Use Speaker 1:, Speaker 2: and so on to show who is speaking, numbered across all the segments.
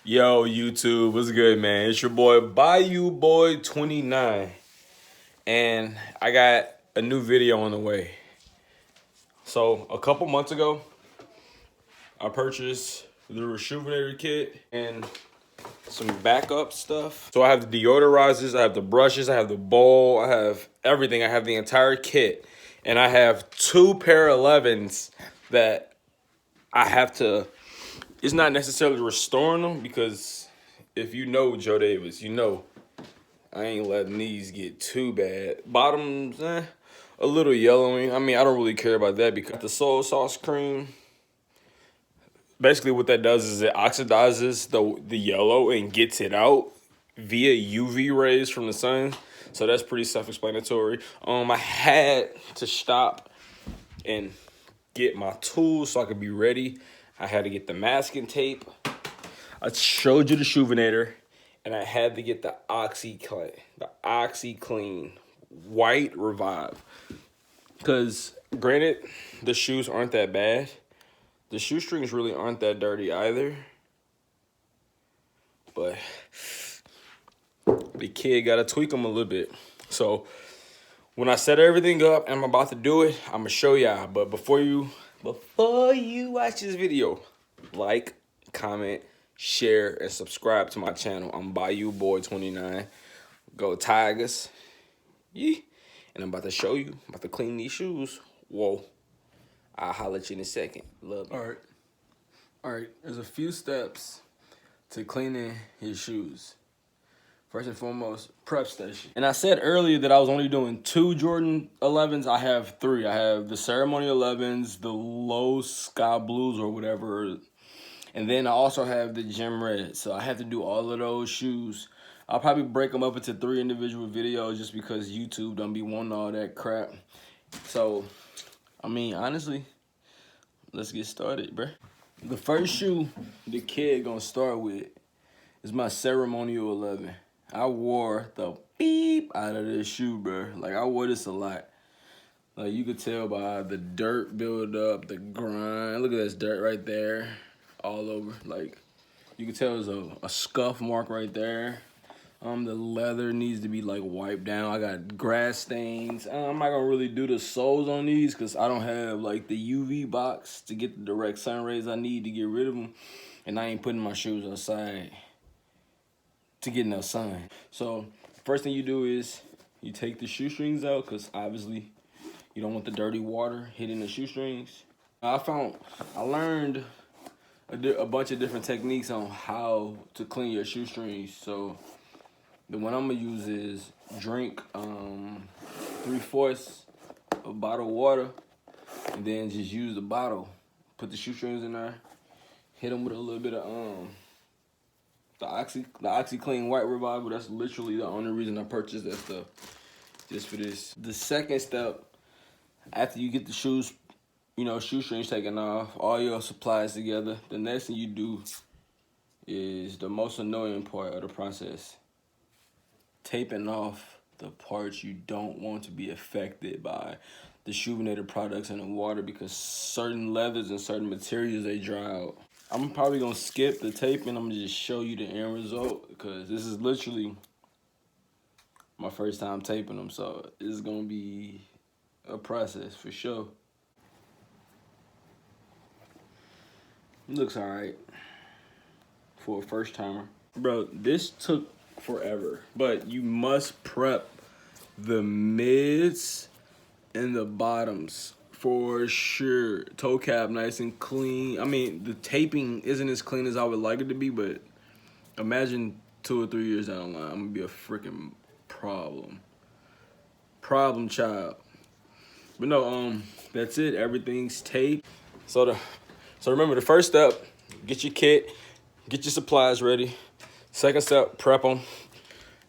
Speaker 1: Yo, YouTube, what's good, man? It's your boy, Bayou Boy 29, and I got a new video on the way. So, a couple months ago, I purchased the Rejuvenator kit and some backup stuff. So, I have the deodorizers, I have the brushes, I have the bowl, I have everything. I have the entire kit, and I have 2 pair 11s that I have to. It's not necessarily restoring them because if you know Joe Davis, you know I ain't letting these get too bad. Bottoms, a little yellowing. I mean, I don't really care about that because the soy sauce cream, basically what that does is it oxidizes the yellow and gets it out via UV rays from the sun. So that's pretty self-explanatory. I had to stop and get my tools so I could be ready. I had to get the masking tape. I showed you the Rejuvenator, and I had to get the OxiClean White Revive. Because, granted, the shoes aren't that bad. The shoestrings really aren't that dirty either. But the kid got to tweak them a little bit. So, when I set everything up and I'm about to do it, I'm going to show y'all. But before you watch this video, like, comment, share, and subscribe to my channel. I'm Bayou Boy 29. Go Tigers. Yeah. And I'm about to show you. I'm about to clean these shoes. Whoa. I'll holler at you in a second. Love you. All right. There's a few steps to cleaning your shoes. First and foremost, prep station. And I said earlier that I was only doing 2 Jordan 11s. I have 3. I have the Ceremony 11s, the low sky blues or whatever. And then I also have the Gym Red. So I have to do all of those shoes. I'll probably break them up into 3 individual videos just because YouTube don't be wanting all that crap. So, I mean, honestly, let's get started, bruh. The first shoe the kid gonna start with is my Ceremonial 11. I wore the beep out of this shoe, bruh. Like, I wore this a lot. Like, you could tell by the dirt build up, the grind. Look at this dirt right there. All over. Like, you can tell there's a scuff mark right there. The leather needs to be like wiped down. I got grass stains. I'm not gonna really do the soles on these because I don't have like the UV box to get the direct sun rays I need to get rid of them. And I ain't putting my shoes outside to get no sun. So first thing you do is you take the shoestrings out because obviously you don't want the dirty water hitting the shoestrings. I learned a bunch of different techniques on how to clean your shoestrings. So the one I'm gonna use is drink 3/4 a bottle of water, and then just use the bottle. Put the shoestrings in there, hit them with a little bit of the OxiClean White Revival. That's literally the only reason I purchased that stuff, just for this. The second step, after you get the shoes, shoestrings taken off, all your supplies together, the next thing you do is the most annoying part of the process. Taping off the parts you don't want to be affected by the Rejuvenator products in the water because certain leathers and certain materials, they dry out. I'm probably going to skip the taping. I'm going to just show you the end result because this is literally my first time taping them. So it's going to be a process for sure. It looks all right for a first timer. Bro, this took forever, but you must prep the mids and the bottoms for sure. Toe cap nice and clean. I mean, the taping isn't as clean as I would like it to be, but imagine 2 or 3 years down the line, I'm gonna be a freaking problem child. But no, that's it. Everything's taped. So remember, the first step, get your kit, get your supplies ready. Second step, prep them.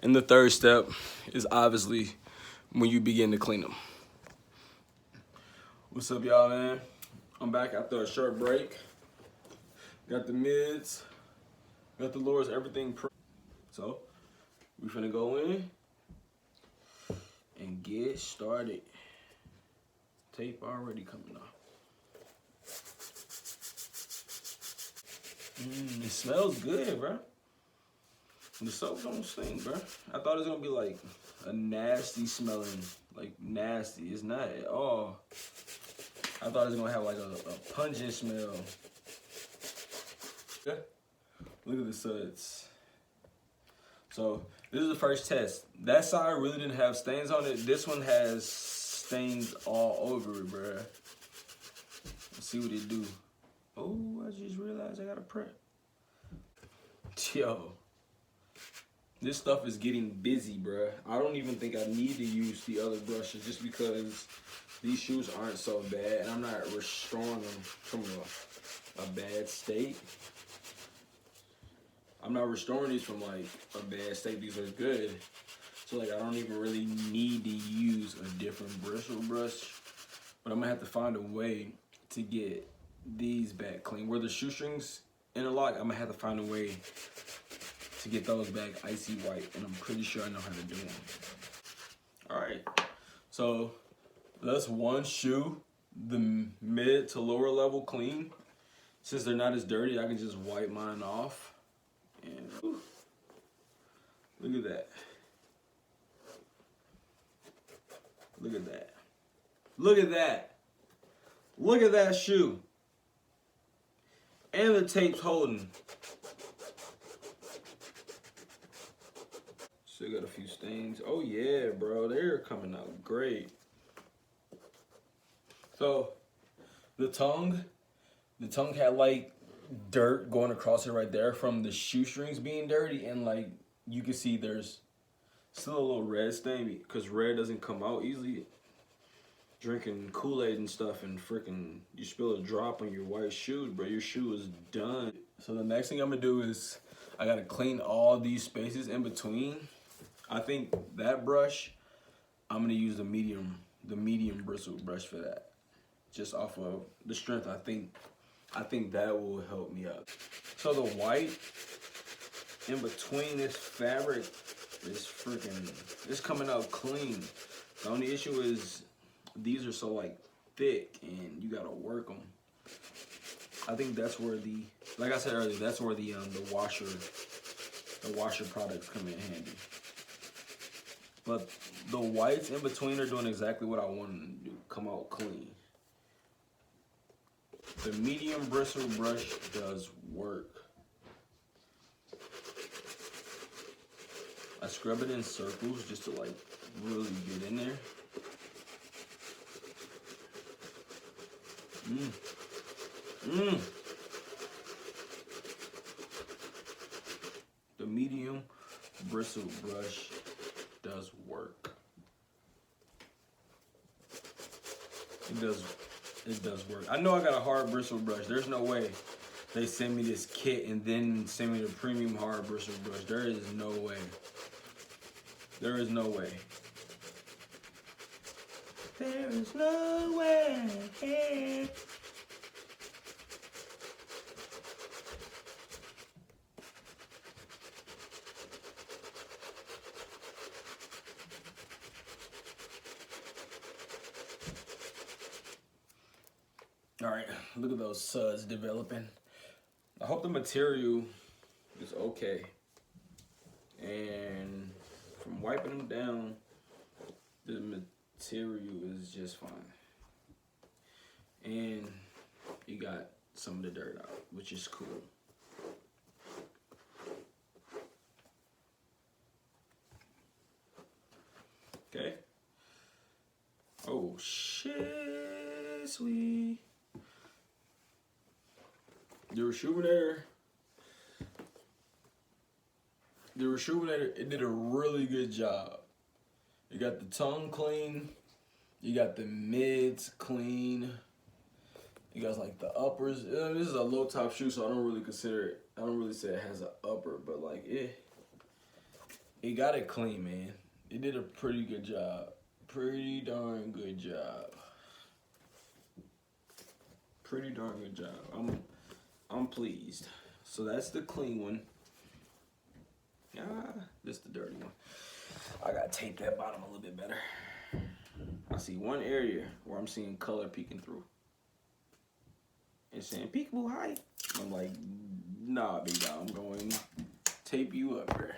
Speaker 1: And the third step is obviously when you begin to clean them. What's up, y'all, man? I'm back after a short break. Got the mids, got the lowers, everything prepped. So we finna go in and get started. Tape already coming off. It smells good, bro. The soap don't stink, bro. I thought it was gonna be like a nasty smelling, like nasty. It's not at all. I thought it was gonna have like a pungent smell. Yeah. Look at the suds. So this is the first test. That side really didn't have stains on it. This one has stains all over it, bro. Let's see what it do. Oh, I just realized I gotta prep. Yo. This stuff is getting busy, bruh. I don't even think I need to use the other brushes just because these shoes aren't so bad and I'm not restoring them from a bad state. I'm not restoring these from like a bad state. These are good. So like I don't even really need to use a different bristle brush. But I'm gonna have to find a way to get these back clean. Where the shoestrings interlock, I'm gonna have to find a way to get those back icy white, and I'm pretty sure I know how to do them. All right, so that's one shoe, the mid to lower level clean. Since they're not as dirty, I can just wipe mine off. And whew, look at that. Look at that. Look at that. Look at that shoe. And the tape's holding. Still got a few stains. Oh yeah, bro, they're coming out great. So the tongue had like dirt going across it right there from the shoestrings being dirty, and like you can see there's still a little red stain because red doesn't come out easily. Drinking Kool-Aid and stuff and freaking you spill a drop on your white shoes, bro, your shoe is done. So the next thing I'm gonna do is I gotta clean all these spaces in between. I think that brush, I'm gonna use the medium bristle brush for that. Just off of the strength, I think that will help me out. So the white in between this fabric is freaking, it's coming out clean. The only issue is these are so like thick and you gotta work them. I think that's where the, like I said earlier, that's where the washer products come in handy. But the whites in between are doing exactly what I want them to do, come out clean. The medium bristle brush does work. I scrub it in circles just to like really get in there. The medium bristle brush does work. It does work. I know I got a hard bristle brush. There's no way they send me this kit and then send me the premium hard bristle brush. There is no way. There is no way. There is no way. All right, look at those suds developing. I hope the material is okay. And from wiping them down, the material is just fine. And you got some of the dirt out, which is cool. Okay. Oh shit, sweet. The Reshoevn-Ator, it did a really good job. You got the tongue clean, you got the mids clean, you guys like the uppers. This is a low top shoe, so I don't really say it has an upper, but like it got it clean, man. It did a pretty good job. Pretty darn good job. Pretty darn good job. I'm pleased. So that's the clean one. This is the dirty one. I gotta tape that bottom a little bit better. I see one area where I'm seeing color peeking through. It's saying peekaboo height. I'm like, Nah, big dog, I'm going to tape you up here.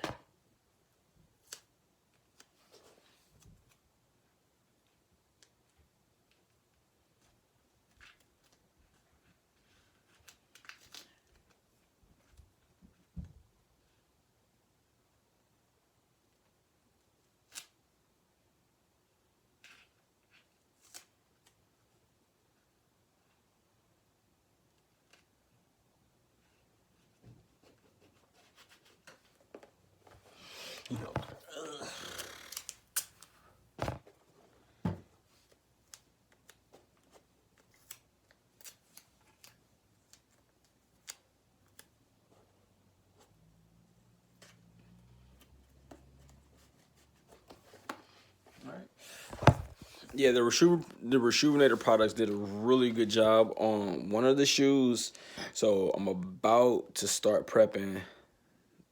Speaker 1: Yeah, the Reshoevn8r products did a really good job on one of the shoes. So I'm about to start prepping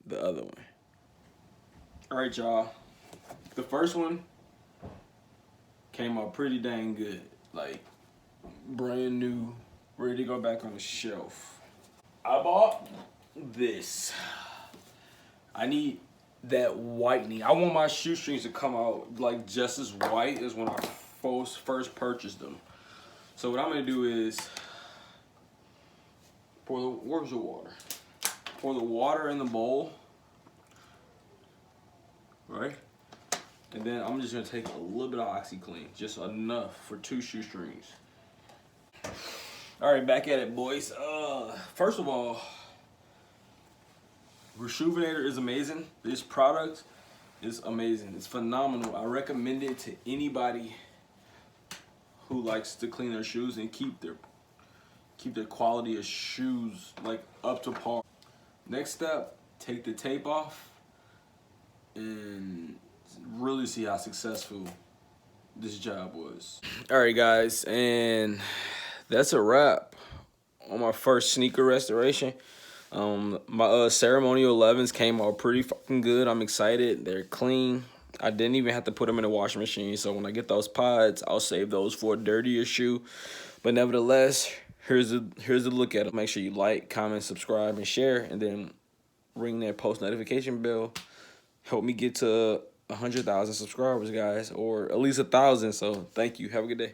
Speaker 1: the other one. All right, y'all. The first one came out pretty dang good. Like, brand new, ready to go back on the shelf. I bought this. I need that whitening. I want my shoestrings to come out like just as white as when I first purchased them. So what I'm gonna do is where's the water? Pour the water in the bowl, right? And then I'm just gonna take a little bit of OxiClean, just enough for 2 shoestrings. All right, back at it, boys. First of all, Reshoevn8r is amazing. This product is amazing. It's phenomenal. I recommend it to anybody who likes to clean their shoes and keep their quality of shoes like up to par. Next step, take the tape off and really see how successful this job was. All right, guys, and that's a wrap on my first sneaker restoration. My ceremonial 11s came out pretty fucking good. I'm excited. They're clean. I didn't even have to put them in the washing machine. So when I get those pods, I'll save those for a dirtier shoe. But nevertheless, here's a look at them. Make sure you like, comment, subscribe, and share, and then ring that post notification bell. Help me get to 100,000 subscribers, guys, or at least 1,000. So thank you. Have a good day.